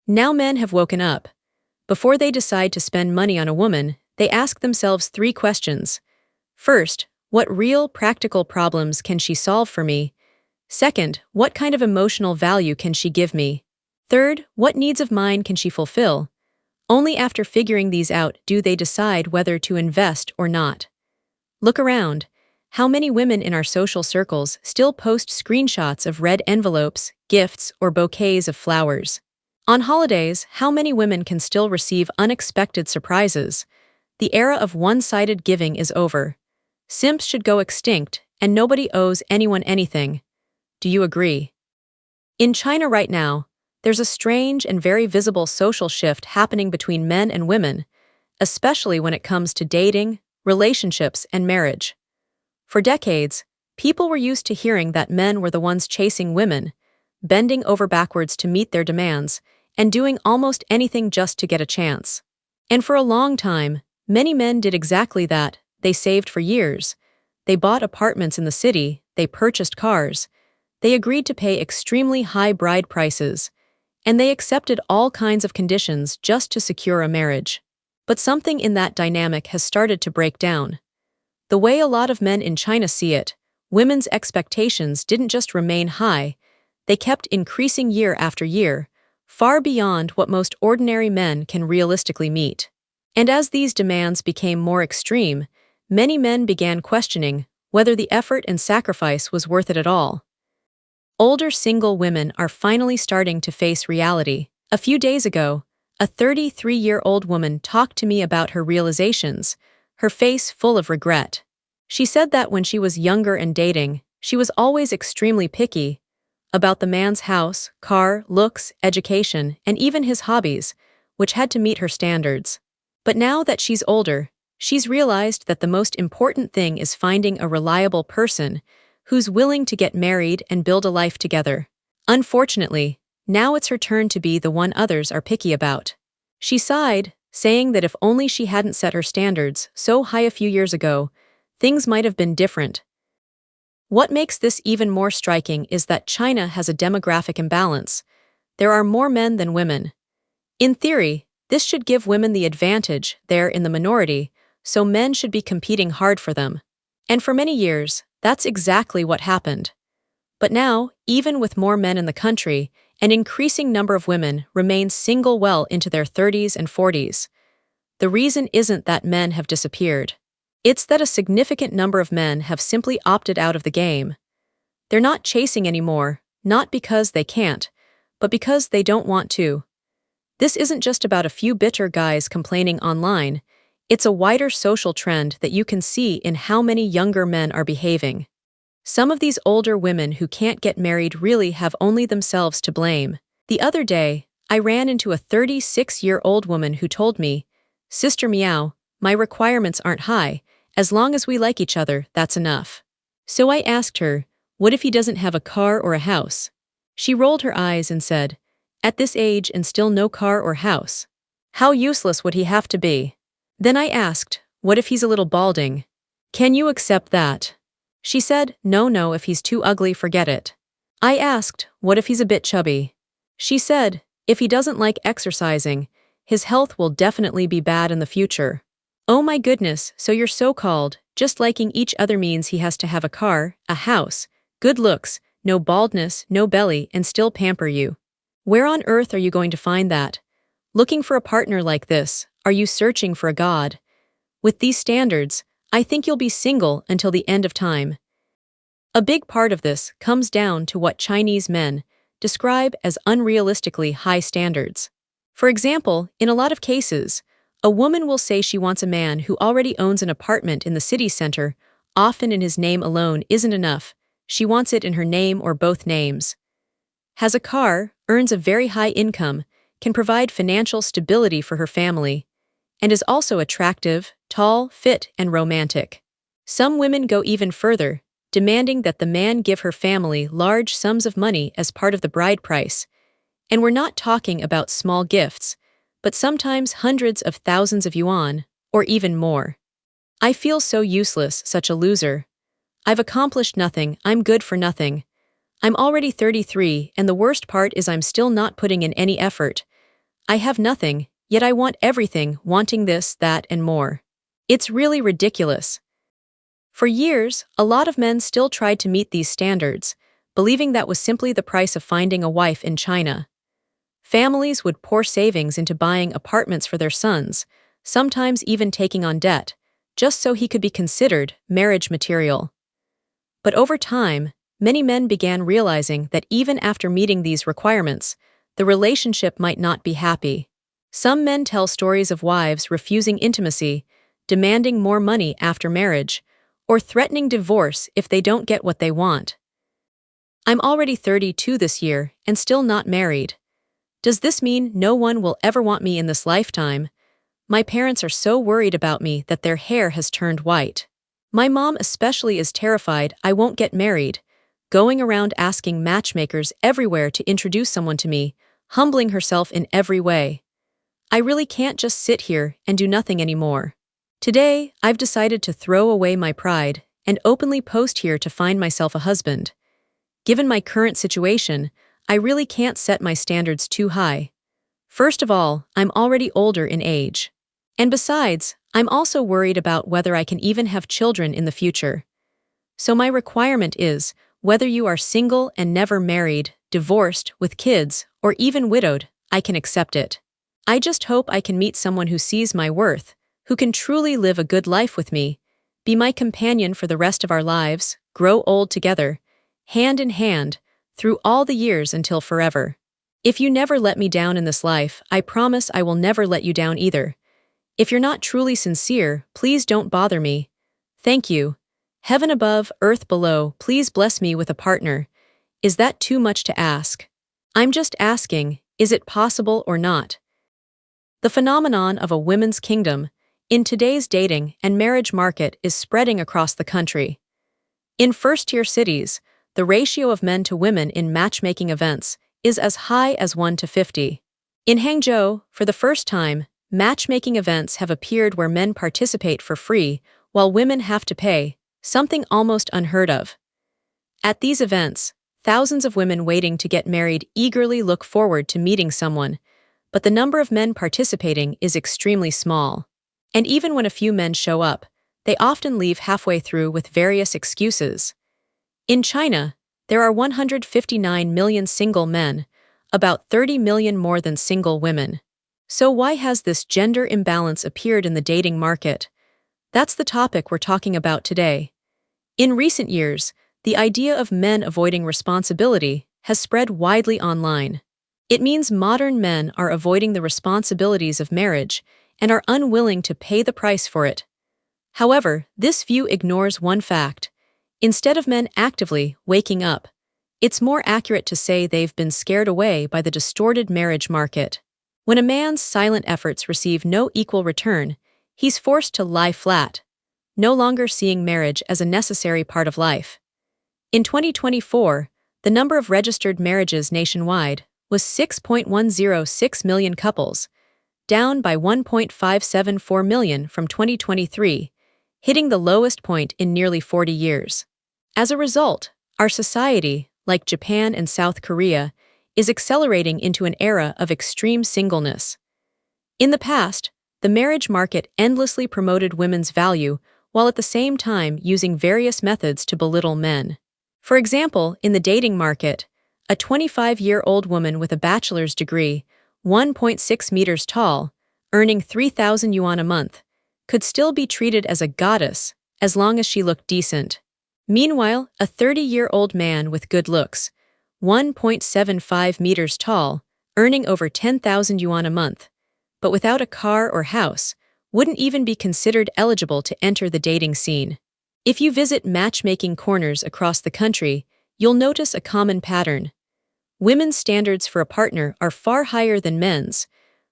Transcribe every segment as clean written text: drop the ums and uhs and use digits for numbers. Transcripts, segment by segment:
Now men have woken up. Before they decide to spend money on a woman, they ask themselves three questions. First, what real, practical problems can she solve for me? Second, what kind of emotional value can she give me? Third, what needs of mine can she fulfill? Only after figuring these out do they decide whether to invest or not. Look around. How many women in our social circles still post screenshots of red envelopes, gifts, or bouquets of flowers? On holidays, how many women can still receive unexpected surprises? The era of one-sided giving is over. Simps should go extinct, and nobody owes anyone anything. Do you agree? In China right now, there's a strange and very visible social shift happening between men and women, especially when it comes to dating, relationships, and marriage. For decades, people were used to hearing that men were the ones chasing women, bending over backwards to meet their demands, and doing almost anything just to get a chance. And for a long time, many men did exactly that. They saved for years. They bought apartments in the city, they purchased cars, they agreed to pay extremely high bride prices, and they accepted all kinds of conditions just to secure a marriage. But something in that dynamic has started to break down. The way a lot of men in China see it, women's expectations didn't just remain high, they kept increasing year after year, far beyond what most ordinary men can realistically meet. And as these demands became more extreme, many men began questioning whether the effort and sacrifice was worth it at all. Older single women are finally starting to face reality. A few days ago, a 33-year-old woman talked to me about her realizations, her face full of regret. She said that when she was younger and dating, she was always extremely picky about the man's house, car, looks, education, and even his hobbies, which had to meet her standards. But now that she's older, she's realized that the most important thing is finding a reliable person who's willing to get married and build a life together. Unfortunately, now it's her turn to be the one others are picky about. She sighed, saying that if only she hadn't set her standards so high a few years ago, things might have been different. What makes this even more striking is that China has a demographic imbalance. There are more men than women. In theory, this should give women the advantage they're in the minority, so men should be competing hard for them. And for many years, that's exactly what happened. But now, even with more men in the country, an increasing number of women remain single well into their 30s and 40s. The reason isn't that men have disappeared. It's that a significant number of men have simply opted out of the game. They're not chasing anymore, not because they can't, but because they don't want to. This isn't just about a few bitter guys complaining online. It's a wider social trend that you can see in how many younger men are behaving. Some of these older women who can't get married really have only themselves to blame. The other day, I ran into a 36-year-old woman who told me, "Sister Meow, my requirements aren't high. As long as we like each other, that's enough." So I asked her, what if he doesn't have a car or a house? She rolled her eyes and said, "At this age and still no car or house? How useless would he have to be?" Then I asked, what if he's a little balding? Can you accept that? She said, no, if he's too ugly, forget it. I asked, what if he's a bit chubby? She said, if he doesn't like exercising, his health will definitely be bad in the future. Oh my goodness, so you're so-called, just liking each other means he has to have a car, a house, good looks, no baldness, no belly, and still pamper you. Where on earth are you going to find that? Looking for a partner like this, are you searching for a god? With these standards, I think you'll be single until the end of time. A big part of this comes down to what Chinese men describe as unrealistically high standards. For example, in a lot of cases, a woman will say she wants a man who already owns an apartment in the city center, often in his name alone isn't enough, she wants it in her name or both names. Has a car, earns a very high income, can provide financial stability for her family, and is also attractive, tall, fit, and romantic. Some women go even further, demanding that the man give her family large sums of money as part of the bride price. And we're not talking about small gifts, but sometimes hundreds of thousands of yuan, or even more. I feel so useless, such a loser. I've accomplished nothing, I'm good for nothing. I'm already 33, and the worst part is I'm still not putting in any effort. I have nothing, yet I want everything, wanting this, that, and more. It's really ridiculous. For years, a lot of men still tried to meet these standards, believing that was simply the price of finding a wife in China. Families would pour savings into buying apartments for their sons, sometimes even taking on debt, just so he could be considered marriage material. But over time, many men began realizing that even after meeting these requirements, the relationship might not be happy. Some men tell stories of wives refusing intimacy, demanding more money after marriage, or threatening divorce if they don't get what they want. I'm already 32 this year and still not married. Does this mean no one will ever want me in this lifetime? My parents are so worried about me that their hair has turned white. My mom especially is terrified I won't get married, going around asking matchmakers everywhere to introduce someone to me, humbling herself in every way. I really can't just sit here and do nothing anymore. Today, I've decided to throw away my pride and openly post here to find myself a husband. Given my current situation, I really can't set my standards too high. First of all, I'm already older in age. And besides, I'm also worried about whether I can even have children in the future. So my requirement is, whether you are single and never married, divorced, with kids, or even widowed, I can accept it. I just hope I can meet someone who sees my worth, who can truly live a good life with me, be my companion for the rest of our lives, grow old together, hand in hand, through all the years until forever. If you never let me down in this life, I promise I will never let you down either. If you're not truly sincere, please don't bother me. Thank you. Heaven above, earth below, please bless me with a partner. Is that too much to ask? I'm just asking, is it possible or not? The phenomenon of a women's kingdom in today's dating and marriage market is spreading across the country. In first-tier cities, the ratio of men to women in matchmaking events is as high as 1:50. In Hangzhou, for the first time, matchmaking events have appeared where men participate for free while women have to pay, something almost unheard of. At these events, thousands of women waiting to get married eagerly look forward to meeting someone, but the number of men participating is extremely small. And even when a few men show up, they often leave halfway through with various excuses. In China, there are 159 million single men, about 30 million more than single women. So why has this gender imbalance appeared in the dating market? That's the topic we're talking about today. In recent years, the idea of men avoiding responsibility has spread widely online. It means modern men are avoiding the responsibilities of marriage and are unwilling to pay the price for it. However, this view ignores one fact. Instead of men actively waking up, it's more accurate to say they've been scared away by the distorted marriage market. When a man's silent efforts receive no equal return, he's forced to lie flat, no longer seeing marriage as a necessary part of life. In 2024, the number of registered marriages nationwide was 6.106 million couples, down by 1.574 million from 2023, hitting the lowest point in nearly 40 years. As a result, our society, like Japan and South Korea, is accelerating into an era of extreme singleness. In the past, the marriage market endlessly promoted women's value while at the same time using various methods to belittle men. For example, in the dating market, a 25-year-old woman with a bachelor's degree, 1.6 meters tall, earning 3,000 yuan a month, could still be treated as a goddess as long as she looked decent. Meanwhile, a 30-year-old man with good looks, 1.75 meters tall, earning over 10,000 yuan a month, but without a car or house, wouldn't even be considered eligible to enter the dating scene. If you visit matchmaking corners across the country, you'll notice a common pattern. Women's standards for a partner are far higher than men's,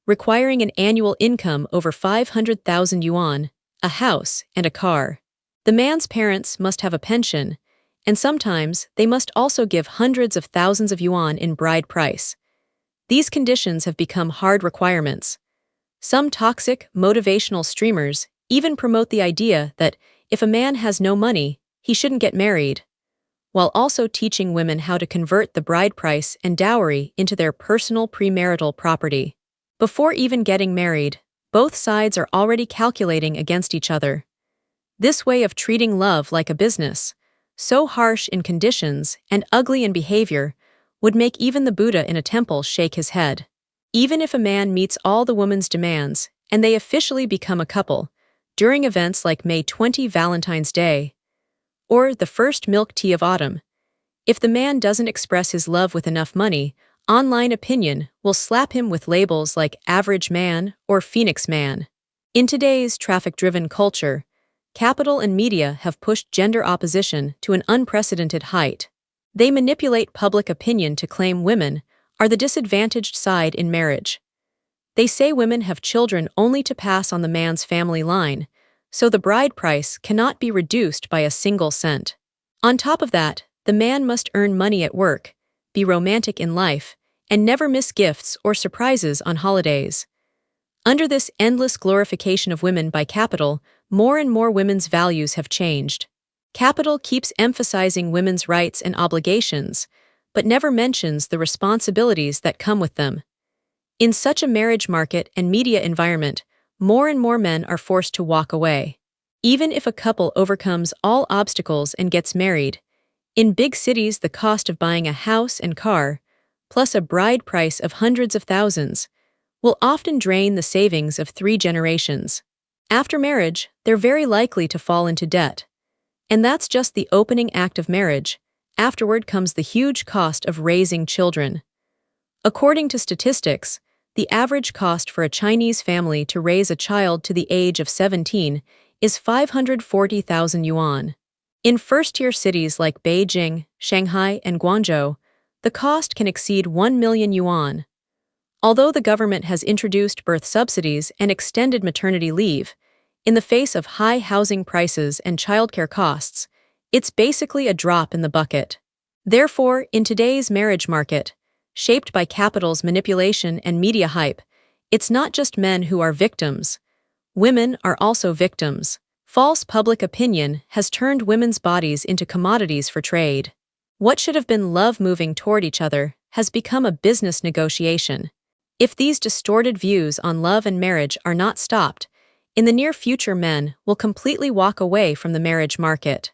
requiring an annual income over 500,000 yuan, a house, and a car. The man's parents must have a pension, and sometimes they must also give hundreds of thousands of yuan in bride price. These conditions have become hard requirements. Some toxic, motivational streamers even promote the idea that if a man has no money, he shouldn't get married, while also teaching women how to convert the bride price and dowry into their personal premarital property. Before even getting married, both sides are already calculating against each other. This way of treating love like a business, so harsh in conditions and ugly in behavior, would make even the Buddha in a temple shake his head. Even if a man meets all the woman's demands and they officially become a couple, during events like May 20 Valentine's Day, or the first milk tea of autumn, if the man doesn't express his love with enough money, online opinion will slap him with labels like average man or Phoenix man. In today's traffic-driven culture, capital and media have pushed gender opposition to an unprecedented height. They manipulate public opinion to claim women are the disadvantaged side in marriage. They say women have children only to pass on the man's family line, so the bride price cannot be reduced by a single cent. On top of that, the man must earn money at work, be romantic in life, and never miss gifts or surprises on holidays. Under this endless glorification of women by capital, more and more women's values have changed. Capital keeps emphasizing women's rights and obligations, but never mentions the responsibilities that come with them. In such a marriage market and media environment, more and more men are forced to walk away. Even if a couple overcomes all obstacles and gets married, in big cities the cost of buying a house and car, plus a bride price of hundreds of thousands, will often drain the savings of 3 generations. After marriage, they're very likely to fall into debt. And that's just the opening act of marriage. Afterward comes the huge cost of raising children. According to statistics, the average cost for a Chinese family to raise a child to the age of 17 is 540,000 yuan. In first-tier cities like Beijing, Shanghai, and Guangzhou, the cost can exceed 1 million yuan. Although the government has introduced birth subsidies and extended maternity leave, in the face of high housing prices and childcare costs, it's basically a drop in the bucket. Therefore, in today's marriage market, shaped by capital's manipulation and media hype, it's not just men who are victims. Women are also victims. False public opinion has turned women's bodies into commodities for trade. What should have been love moving toward each other has become a business negotiation. If these distorted views on love and marriage are not stopped, in the near future men will completely walk away from the marriage market.